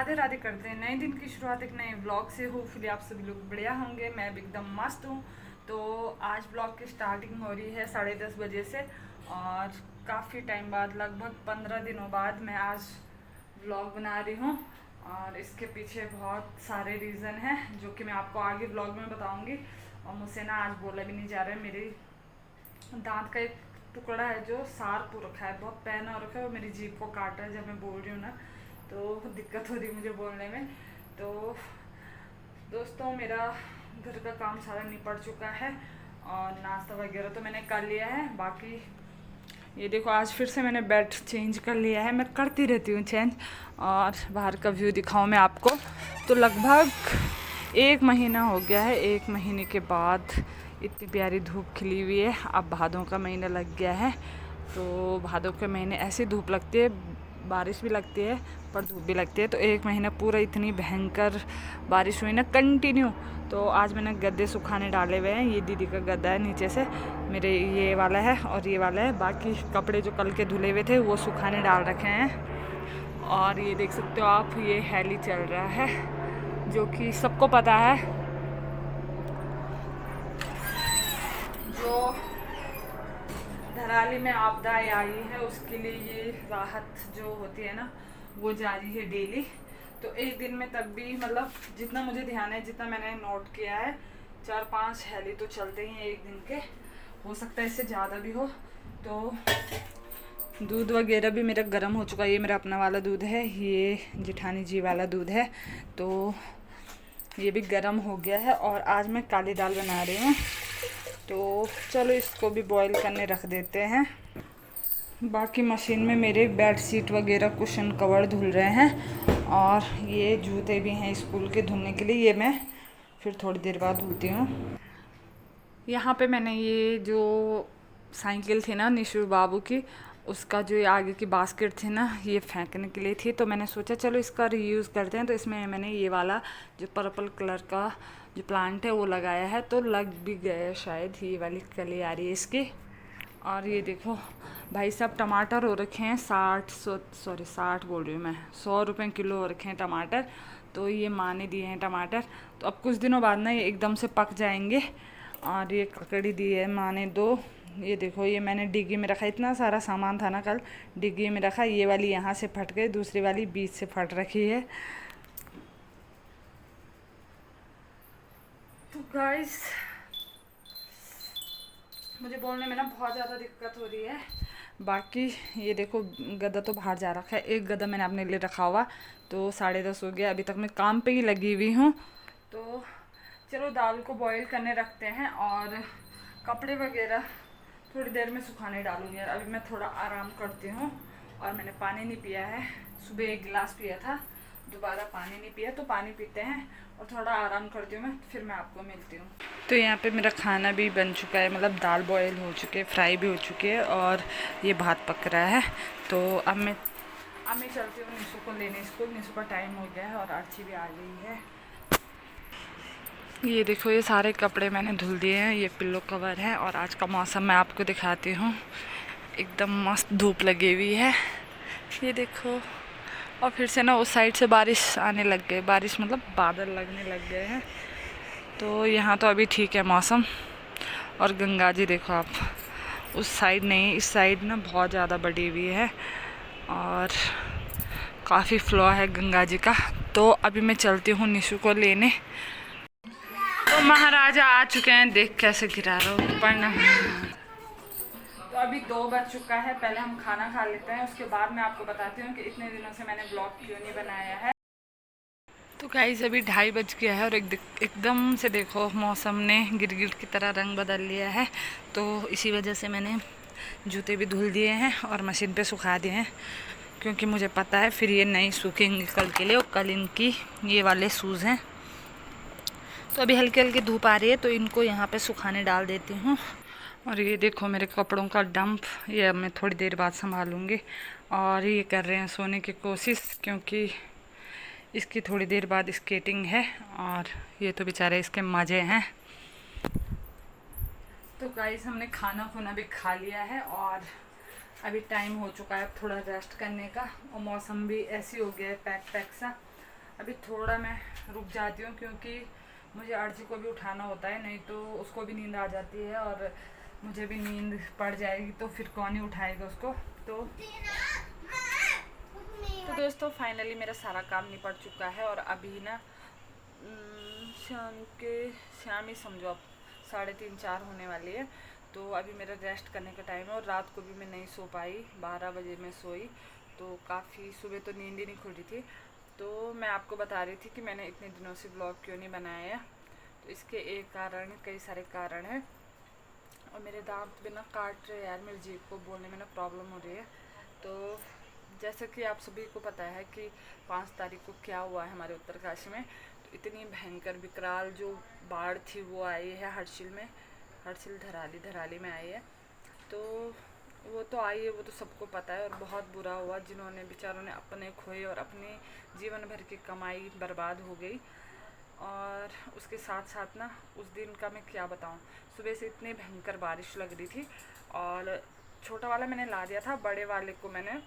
राधे राधे करते हैं। नए दिन की शुरुआत एक नए व्लॉग से। होपफुली आप सभी लोग बढ़िया होंगे। मैं भी एकदम मस्त हूँ। तो आज व्लॉग की स्टार्टिंग हो रही है 10:30 बजे से, और काफ़ी टाइम बाद, लगभग 15 दिनों बाद मैं आज व्लॉग बना रही हूँ। और इसके पीछे बहुत सारे रीज़न हैं जो कि मैं आपको आगे व्लॉग में बताऊँगी। और मुझसे ना आज बोला भी नहीं जा रहा है। मेरी दांत का एक टुकड़ा है जो शार्प हो रखा है, बहुत पैन हो रखा है, और मेरी जीभ को काट रहा है जब मैं बोल रही हूँ ना, तो दिक्कत हो रही है मुझे बोलने में। तो दोस्तों, मेरा घर का काम सारा निपट चुका है और नाश्ता वगैरह तो मैंने कर लिया है। बाकी ये देखो, आज फिर से मैंने बेड चेंज कर लिया है। मैं करती रहती हूँ चेंज। और बाहर का व्यू दिखाऊँ मैं आपको, तो लगभग 1 महीना हो गया है। 1 महीने के बाद इतनी प्यारी धूप खिली हुई है। अब भादों का महीना लग गया है, तो भादों के महीने ऐसी धूप लगती है, बारिश भी लगती है पर धूप भी लगती है। तो 1 महीना पूरा इतनी भयंकर बारिश हुई ना कंटिन्यू। तो आज मैंने गद्दे सुखाने डाले हुए हैं। ये दीदी का गद्दा है, नीचे से मेरे ये वाला है और ये वाला है। बाकी कपड़े जो कल के धुले हुए थे वो सुखाने डाल रखे हैं। और ये देख सकते हो आप, ये हैली चल रहा है जो कि सबको पता है। जो धराली में आपदाएं आई है उसके लिए ये राहत जो होती है ना, वो जारी है डेली। तो एक दिन में तक भी, मतलब जितना मुझे ध्यान है, जितना मैंने नोट किया है, 4-5 हैली तो चलते ही हैं एक दिन के। हो सकता है इससे ज़्यादा भी हो। तो दूध वगैरह भी मेरा गर्म हो चुका है। ये मेरा अपना वाला दूध है, ये जेठानी जी वाला दूध है, तो ये भी गर्म हो गया है। और आज मैं काली दाल बना रही हूँ, तो चलो इसको भी बॉईल करने रख देते हैं। बाकी मशीन में मेरे बेड शीट वगैरह, कुशन कवर धुल रहे हैं। और ये जूते भी हैं स्कूल के धुलने के लिए, ये मैं फिर थोड़ी देर बाद धुलती हूँ। यहाँ पे मैंने ये जो साइकिल थी ना निशु बाबू की, उसका जो ये आगे की बास्केट थी ना, ये फेंकने के लिए थी। तो मैंने सोचा चलो इसका रीयूज़ करते हैं। तो इसमें मैंने ये वाला जो पर्पल कलर का जो प्लांट है वो लगाया है, तो लग भी गया शायद। ये वाली कली आ रही है इसकी। और ये देखो भाई साहब, टमाटर हो रखे हैं 60 बोल रही हूँ मैं, 100 रुपये किलो हो रखे हैं टमाटर। तो ये माँ ने दिए हैं टमाटर, तो अब कुछ दिनों बाद ना ये एकदम से पक जाएंगे। और ये ककड़ी दी है माँ ने 2। ये देखो, ये मैंने डिग्गी में रखा, इतना सारा सामान था ना कल, डिग्गी में रखा। ये वाली यहाँ से फट गई, दूसरी वाली बीच से फट रखी है। तो गाइस, मुझे बोलने में ना बहुत ज़्यादा दिक्कत हो रही है। बाकी ये देखो, गद्दा तो बाहर जा रखा है। एक गद्दा मैंने अपने लिए रखा हुआ, तो 10:30 हो गया। अभी तक मैं काम पे ही लगी हुई हूँ। तो चलो दाल को बॉईल करने रखते हैं, और कपड़े वगैरह थोड़ी देर में सुखाने डालूंगी। यार अभी मैं थोड़ा आराम करती हूँ। और मैंने पानी नहीं पिया है, सुबह 1 गिलास पिया था, दोबारा पानी नहीं पिया। तो पानी पीते हैं और थोड़ा आराम करती हूँ मैं, फिर मैं आपको मिलती हूँ। तो यहाँ पे मेरा खाना भी बन चुका है, मतलब दाल बॉयल हो चुकी है, फ्राई भी हो चुकी है, और ये भात पक रहा है। तो अब मैं चलती हूँ निशु को लेने स्कूल। निशु का टाइम हो गया है और अर्ची भी आ गई है। ये देखो, ये सारे कपड़े मैंने धुल दिए हैं। ये पिल्लो कवर है। और आज का मौसम मैं आपको दिखाती हूँ, एकदम मस्त धूप लगी हुई है, ये देखो। और फिर से ना उस साइड से बारिश आने लग गई, बारिश मतलब बादल लगने लग गए हैं। तो यहाँ तो अभी ठीक है मौसम। और गंगा जी देखो आप, उस साइड नहीं, इस साइड ना बहुत ज़्यादा बड़ी हुई है, और काफ़ी फ्लो है गंगा जी का। तो अभी मैं चलती हूँ निशु को लेने। तो महाराजा आ चुके हैं, देख कैसे गिरा रहा हूँ पढ़ना। तो अभी 2 बज चुका है। पहले हम खाना खा लेते हैं, उसके बाद मैं आपको बताती हूँ कि इतने दिनों से मैंने ब्लॉग क्यों नहीं बनाया है। तो गाइस, अभी 2:30 बज गया है, और एकदम से देखो मौसम ने गिरगिट की तरह रंग बदल लिया है। तो इसी वजह से मैंने जूते भी धुल दिए हैं और मशीन पे सुखा दिए हैं, क्योंकि मुझे पता है फिर ये नहीं सूखेंगे कल के लिए। और कल इनकी ये वाले शूज़ हैं। तो अभी हल्की हल्की धूप आ रही है, तो इनको यहाँ पे सुखाने डाल देती हूँ। और ये देखो मेरे कपड़ों का डंप, ये अब मैं थोड़ी देर बाद संभालूँगी। और ये कर रहे हैं सोने की कोशिश, क्योंकि इसकी थोड़ी देर बाद स्केटिंग है। और ये तो बेचारे इसके मज़े हैं। तो गाइस, हमने खाना खुना भी खा लिया है, और अभी टाइम हो चुका है थोड़ा रेस्ट करने का। और मौसम भी ऐसी हो गया है पैक सा। अभी थोड़ा मैं रुक जाती हूँ क्योंकि मुझे अर्जी को भी उठाना होता है, नहीं तो उसको भी नींद आ जाती है और मुझे भी नींद पड़ जाएगी तो फिर कौन ही उठाएगा उसको। तो दोस्तों फाइनली मेरा सारा काम निपट चुका है और अभी ना शाम ही समझो अब 3:30-4 होने वाली है। तो अभी मेरा रेस्ट करने का टाइम है और रात को भी मैं नहीं सो पाई, 12 बजे मैं सोई, तो काफ़ी सुबह तो नींद ही नहीं खुल रही थी। तो मैं आपको बता रही थी कि मैंने इतने दिनों से ब्लॉग क्यों नहीं बनाया। तो इसके एक कारण, कई सारे कारण हैं। और मेरे दांत भी ना काट रहे यार, मेरी जीभ को बोलने में ना प्रॉब्लम हो रही है। तो जैसे कि आप सभी को पता है कि 5 तारीख को क्या हुआ है हमारे उत्तरकाशी में, तो इतनी भयंकर विकराल जो बाढ़ थी वो आई है हर्षिल में, हर्षिल धराली में आई है। तो वो तो आई है, वो तो सबको पता है और बहुत बुरा हुआ, जिन्होंने बेचारों ने अपने खोए और अपने जीवन भर की कमाई बर्बाद हो गई। और उसके साथ साथ ना उस दिन का मैं क्या बताऊँ, सुबह से इतनी भयंकर बारिश लग रही थी और छोटा वाला मैंने ला दिया था, बड़े वाले को मैंने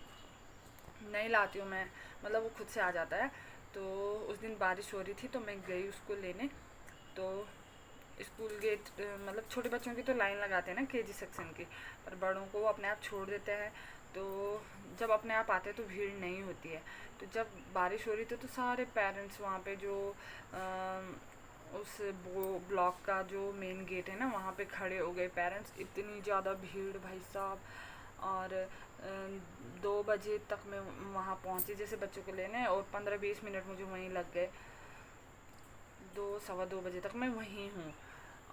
नहीं लाती हूँ मैं, मतलब वो खुद से आ जाता है। तो उस दिन बारिश हो रही थी तो मैं गई उसको लेने। तो स्कूल गेट, मतलब छोटे बच्चों की तो लाइन लगाते हैं ना केजी सेक्शन की, पर बड़ों को वो अपने आप छोड़ देते हैं। तो जब अपने आप आते हैं तो भीड़ नहीं होती है। तो जब बारिश हो रही थी तो सारे पेरेंट्स वहाँ पे जो उस वो ब्लॉक का जो मेन गेट है ना वहाँ पे खड़े हो गए पेरेंट्स, इतनी ज़्यादा भीड़ भाई साहब। और 2 बजे तक मैं वहाँ पहुँची जैसे बच्चों को लेने, और 15-20 मिनट मुझे वहीं लग गए। 2 सवा 2 बजे तक मैं वहीं हूँ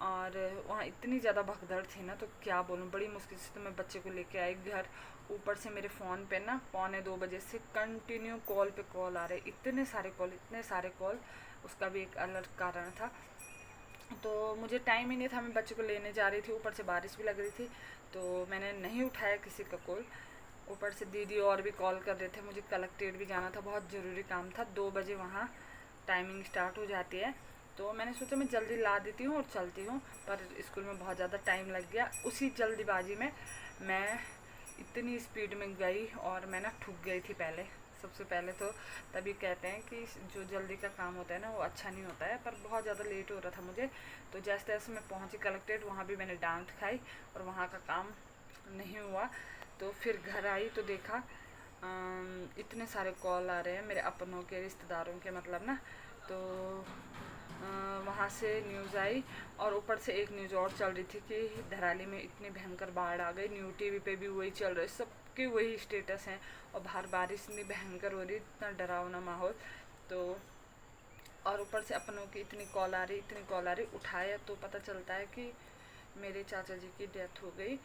और वहाँ इतनी ज़्यादा भगदड़ थी ना, तो क्या बोलूँ, बड़ी मुश्किल से तो मैं बच्चे को लेके आई घर। ऊपर से मेरे फ़ोन पे ना 1:45 बजे से कंटिन्यू कॉल पे कॉल आ रहे, इतने सारे कॉल। उसका भी एक अलग कारण था। तो मुझे टाइम ही नहीं था, मैं बच्चे को लेने जा रही थी, ऊपर से बारिश भी लग रही थी, तो मैंने नहीं उठाया किसी का कॉल। ऊपर से दीदी और भी कॉल कर रहे थे, मुझे कलेक्ट्रेट भी जाना था, बहुत ज़रूरी काम था। 2 बजे वहाँ टाइमिंग स्टार्ट हो जाती है। तो मैंने सोचा मैं जल्दी ला देती हूँ और चलती हूँ, पर स्कूल में बहुत ज़्यादा टाइम लग गया। उसी जल्दीबाजी में मैं इतनी स्पीड में गई और मैं ना ठुक गई थी पहले, सबसे पहले तो। तभी कहते हैं कि जो जल्दी का काम होता है ना वो अच्छा नहीं होता है, पर बहुत ज़्यादा लेट हो रहा था मुझे। तो जैसे तैसे मैं पहुँची कलेक्ट्रेट, वहाँ भी मैंने डांट खाई और वहाँ का काम नहीं हुआ। तो फिर घर आई तो देखा इतने सारे कॉल आ रहे हैं मेरे अपनों के, रिश्तेदारों के मतलब ना। तो वहाँ से न्यूज़ आई और ऊपर से एक न्यूज़ और चल रही थी कि धराली में इतनी भयंकर बाढ़ आ गई। न्यू टीवी पे भी वही चल रहा है, सबके वही स्टेटस हैं। और बाहर बारिश इतनी भयंकर हो रही, इतना डरावना माहौल। तो और ऊपर से अपनों की इतनी कॉल आ रही, उठाया तो पता चलता है कि मेरे चाचा जी की डेथ हो गई।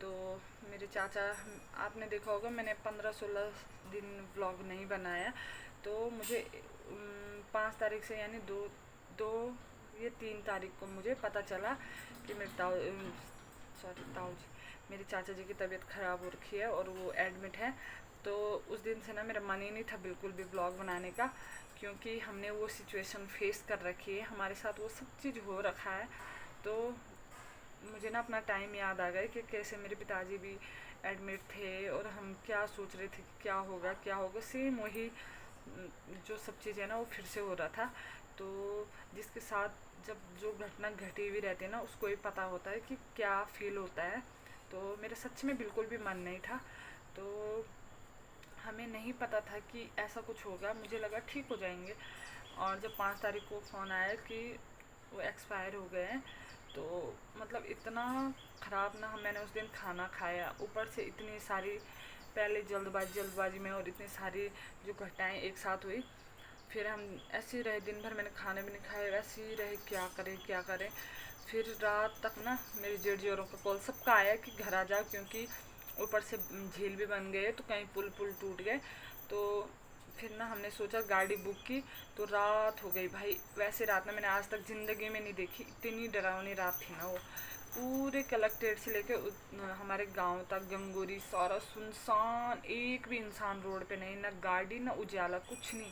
तो मेरे चाचा, आपने देखा होगा मैंने 15-16 दिन व्लॉग नहीं बनाया। तो मुझे 5 तारीख से यानी ये 3 तारीख को मुझे पता चला कि मेरे ताऊ जी, मेरे चाचा जी की तबीयत ख़राब हो रखी है और वो एडमिट है। तो उस दिन से ना मेरा मन ही नहीं था बिल्कुल भी ब्लॉग बनाने का, क्योंकि हमने वो सिचुएशन फेस कर रखी है, हमारे साथ वो सब चीज़ हो रखा है। तो मुझे ना अपना टाइम याद आ गया कि कैसे मेरे पिताजी भी एडमिट थे और हम क्या सोच रहे थे कि क्या होगा। सेम वही जो सब चीज़ें ना वो फिर से हो रहा था। तो जिसके साथ जब जो घटना घटी हुई रहती है ना उसको ही पता होता है कि क्या फील होता है। तो मेरा सच में बिल्कुल भी मन नहीं था। तो हमें नहीं पता था कि ऐसा कुछ होगा, मुझे लगा ठीक हो जाएंगे। और जब 5 तारीख को फ़ोन आया कि वो एक्सपायर हो गए हैं, तो मतलब इतना ख़राब ना, मैंने उस दिन खाना खाया, ऊपर से इतनी सारी पहले जल्दबाजी में और इतनी सारी जो घटनाएं एक साथ हुई। फिर हम ऐसे ही रहे, दिन भर मैंने खाने भी नहीं खाए, वैसे ही रहे, क्या करें। फिर रात तक ना मेरे जेठ जोरों का कॉल सबका आया कि घर आ जाओ, क्योंकि ऊपर से झील भी बन गए तो कहीं पुल टूट गए। तो फिर ना हमने सोचा, गाड़ी बुक की, तो रात हो गई भाई। वैसे रात ना मैंने आज तक ज़िंदगी में नहीं देखी, इतनी डरावनी रात थी ना वो। पूरे कलेक्ट्रेट से लेके हमारे गांव तक गंगोरी सारा सुनसान, एक भी इंसान रोड पे नहीं, ना गाड़ी ना उजाला, कुछ नहीं।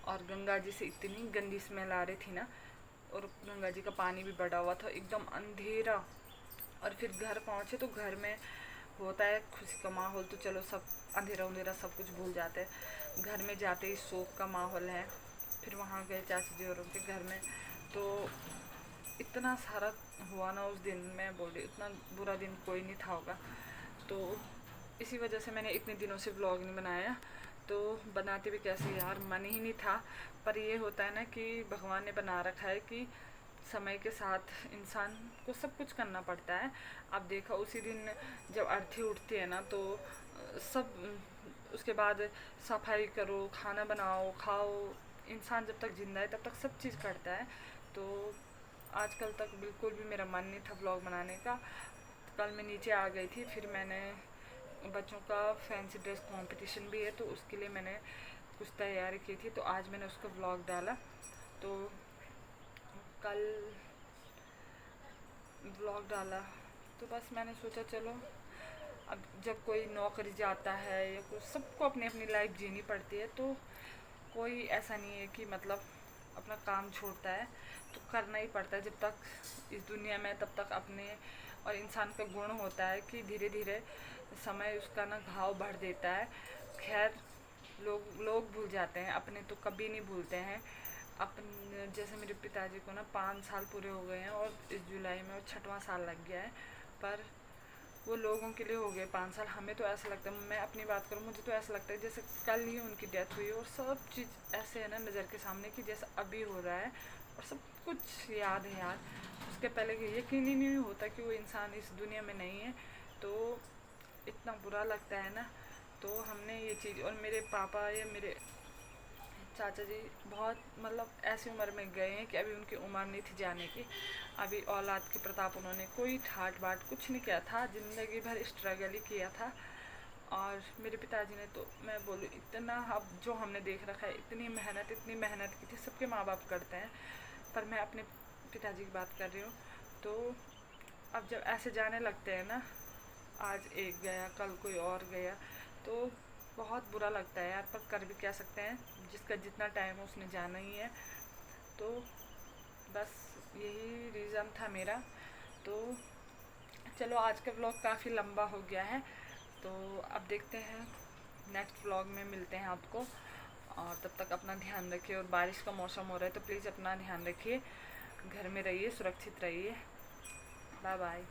और गंगा जी से इतनी गंदी स्मेल आ रही थी ना, और गंगा जी का पानी भी बढ़ा हुआ था, एकदम अंधेरा। और फिर घर पहुँचे तो घर में होता है खुशी का माहौल, तो चलो सब अंधेरा सब कुछ भूल जाते हैं। घर में जाते ही शोक का माहौल है। फिर वहाँ गए चाची जी और उनके घर में, तो इतना सारा हुआ ना उस दिन, मैं बोल रही इतना बुरा दिन कोई नहीं था होगा। तो इसी वजह से मैंने इतने दिनों से व्लॉग नहीं बनाया। तो बनाते भी कैसे यार, मन ही नहीं था। पर ये होता है ना कि भगवान ने बना रखा है कि समय के साथ इंसान को सब कुछ करना पड़ता है। अब देखा उसी दिन जब अर्थी उठती है ना, तो सब उसके बाद सफाई करो, खाना बनाओ, खाओ। इंसान जब तक जिंदा है तब तक सब चीज़ करता है। तो आजकल तक बिल्कुल भी मेरा मन नहीं था व्लॉग बनाने का। कल मैं नीचे आ गई थी, फिर मैंने बच्चों का फैंसी ड्रेस कंपटीशन भी है, तो उसके लिए मैंने कुछ तैयारी की थी, तो आज मैंने उसका व्लॉग डाला। तो कल व्लॉग डाला, तो बस मैंने सोचा चलो, अब जब कोई नौकरी जाता है या कुछ, सबको अपनी अपनी लाइफ जीनी पड़ती है, तो कोई ऐसा नहीं है कि मतलब अपना काम छोड़ता है, तो करना ही पड़ता है। जब तक इस दुनिया में तब तक अपने और इंसान का गुण होता है कि धीरे धीरे समय उसका ना घाव भर देता है। खैर, लोग भूल जाते हैं, अपने तो कभी नहीं भूलते हैं। अपन जैसे मेरे पिताजी को ना 5 साल पूरे हो गए हैं और इस जुलाई में 6वां साल लग गया है। पर वो लोगों के लिए हो गए 5 साल, हमें तो ऐसा लगता है, मैं अपनी बात करूँ, मुझे तो ऐसा लगता है जैसे कल ही उनकी डेथ हुई, और सब चीज़ ऐसे है ना नज़र के सामने कि जैसा अभी हो रहा है, और सब कुछ याद है यार। उसके पहले यकीन ही नहीं होता कि वो इंसान इस दुनिया में नहीं है। तो इतना बुरा लगता है ना। तो हमने ये चीज़, और मेरे पापा या मेरे चाचा जी बहुत मतलब ऐसी उम्र में गए हैं कि अभी उनकी उम्र नहीं थी जाने की। अभी औलाद के प्रताप उन्होंने कोई ठाट बाट कुछ नहीं किया था, ज़िंदगी भर स्ट्रगल ही किया था। और मेरे पिताजी ने तो मैं बोलूँ इतना, अब जो हमने देख रखा है, इतनी मेहनत की थी, सबके माँ बाप करते हैं, पर मैं अपने पिताजी की बात कर रही हूँ। तो अब जब ऐसे जाने लगते हैं ना, आज एक गया, कल कोई और गया, तो बहुत बुरा लगता है यार। पर कर भी क्या सकते हैं, जिसका जितना टाइम है उसने जाना ही है। तो बस यही रीज़न था मेरा। तो चलो, आज का व्लॉग काफ़ी लंबा हो गया है, तो अब देखते हैं नेक्स्ट व्लॉग में मिलते हैं आपको। और तब तक अपना ध्यान रखिए, और बारिश का मौसम हो रहा है तो प्लीज़ अपना ध्यान रखिए, घर में रहिए, सुरक्षित रहिए। Bye bye.